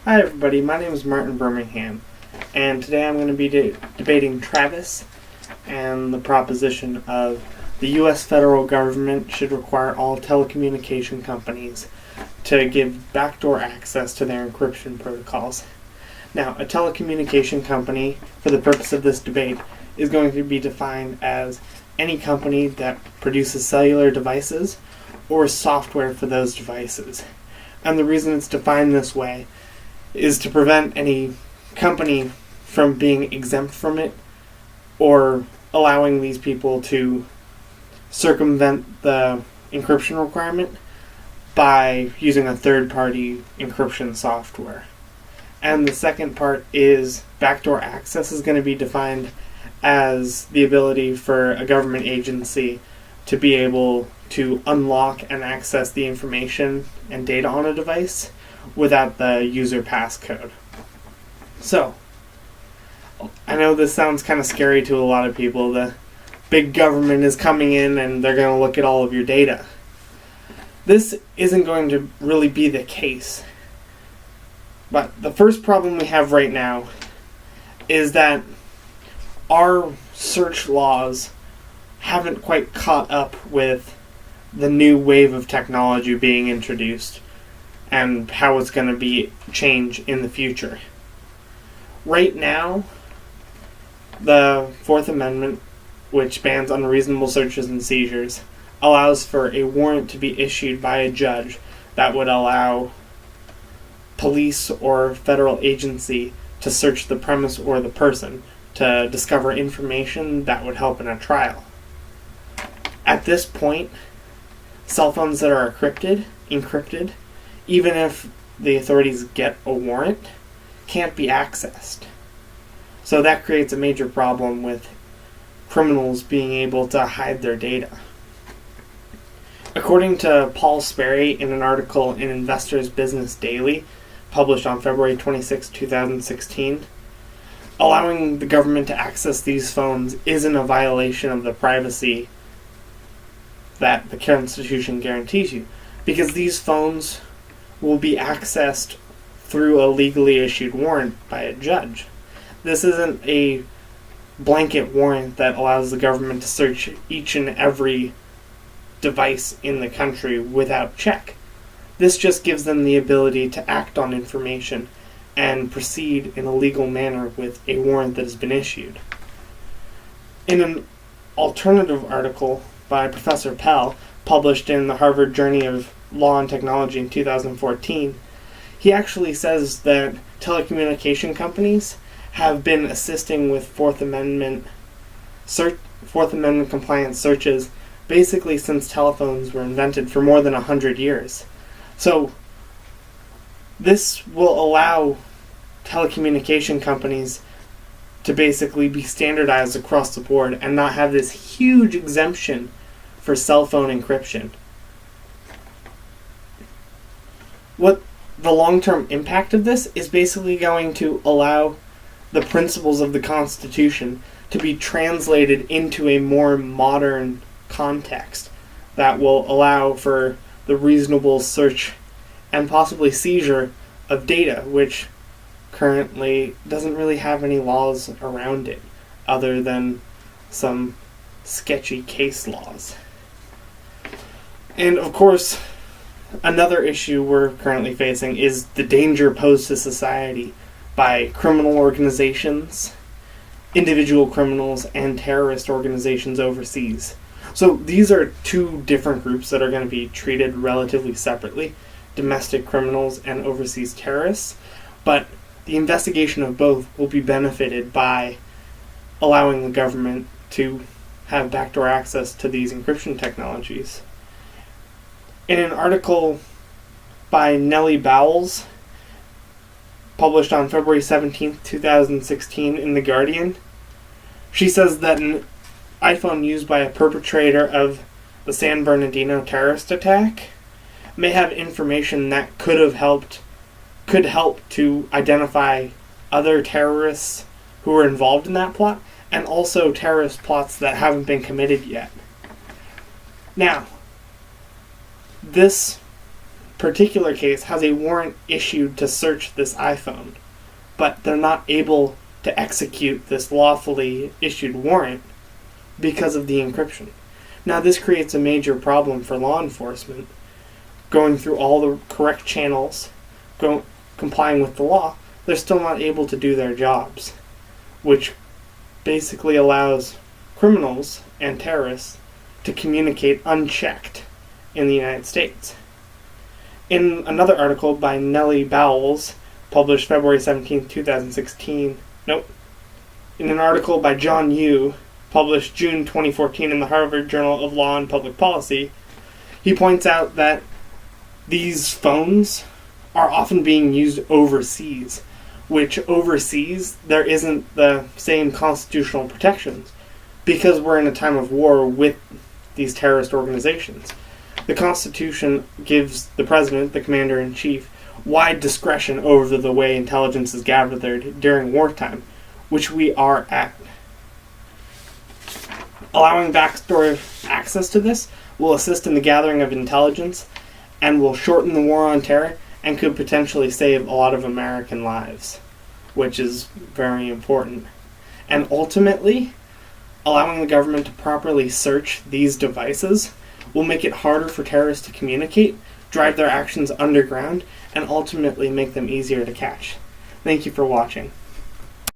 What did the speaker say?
Hi everybody, my name is Martin Birmingham, and today I'm going to be debating Travis and the proposition of the U.S. federal government should require all telecommunication companies to give backdoor access to their encryption protocols. Now, a telecommunication company, for the purpose of this debate, is going to be defined as any company that produces cellular devices or software for those devices. And the reason it's defined this way is to prevent any company from being exempt from it or allowing these people to circumvent the encryption requirement by using a third-party encryption software. And the second part is backdoor access is going to be defined as the ability for a government agency to be able to unlock and access the information and data on a device without the user passcode. So, I know this sounds kind of scary to a lot of people. The big government is coming in and they're going to look at all of your data. This isn't going to really be the case. But the first problem we have right now is that our search laws haven't quite caught up with the new wave of technology being introduced and how it's going to be change in the future. Right now, the Fourth Amendment, which bans unreasonable searches and seizures, allows for a warrant to be issued by a judge that would allow police or federal agency to search the premise or the person to discover information that would help in a trial. At this point, cell phones that are encrypted, even if the authorities get a warrant, can't be accessed. So that creates a major problem with criminals being able to hide their data. According to Paul Sperry in an article in Investor's Business Daily, published on February 26, 2016, allowing the government to access these phones isn't a violation of the privacy that the Constitution guarantees you, because these phones will be accessed through a legally issued warrant by a judge. This isn't a blanket warrant that allows the government to search each and every device in the country without check. This just gives them the ability to act on information and proceed in a legal manner with a warrant that has been issued. In an alternative article by Professor Pell, published in the Harvard Journey of Law and Technology in 2014, he actually says that telecommunication companies have been assisting with Fourth Amendment compliant searches basically since telephones were invented for more than 100 years. So this will allow telecommunication companies to basically be standardized across the board and not have this huge exemption for cell phone encryption. What the long-term impact of this is basically going to allow the principles of the Constitution to be translated into a more modern context that will allow for the reasonable search and possibly seizure of data, which currently doesn't really have any laws around it other than some sketchy case laws. And of course, another issue we're currently facing is the danger posed to society by criminal organizations, individual criminals, and terrorist organizations overseas. So these are two different groups that are going to be treated relatively separately, domestic criminals and overseas terrorists, but the investigation of both will be benefited by allowing the government to have backdoor access to these encryption technologies. In an article by Nellie Bowles, published on February 17, 2016 in The Guardian, she says that an iPhone used by a perpetrator of the San Bernardino terrorist attack may have information that could help to identify other terrorists who were involved in that plot, and also terrorist plots that haven't been committed yet. Now, this particular case has a warrant issued to search this iPhone, but they're not able to execute this lawfully issued warrant because of the encryption. Now, this creates a major problem for law enforcement going through all the correct channels, complying with the law. They're still not able to do their jobs, which basically allows criminals and terrorists to communicate unchecked in the United States. In another article by Nellie Bowles, published February 17, 2016, in an article by John Yu, published June 2014 in the Harvard Journal of Law and Public Policy, he points out that these phones are often being used overseas, which overseas there isn't the same constitutional protections because we're in a time of war with these terrorist organizations. The Constitution gives the President, the Commander-in-Chief, wide discretion over the way intelligence is gathered during wartime, which we are at. Allowing backdoor access to this will assist in the gathering of intelligence and will shorten the war on terror and could potentially save a lot of American lives, which is very important. And ultimately, allowing the government to properly search these devices will make it harder for terrorists to communicate, drive their actions underground, and ultimately make them easier to catch. Thank you for watching.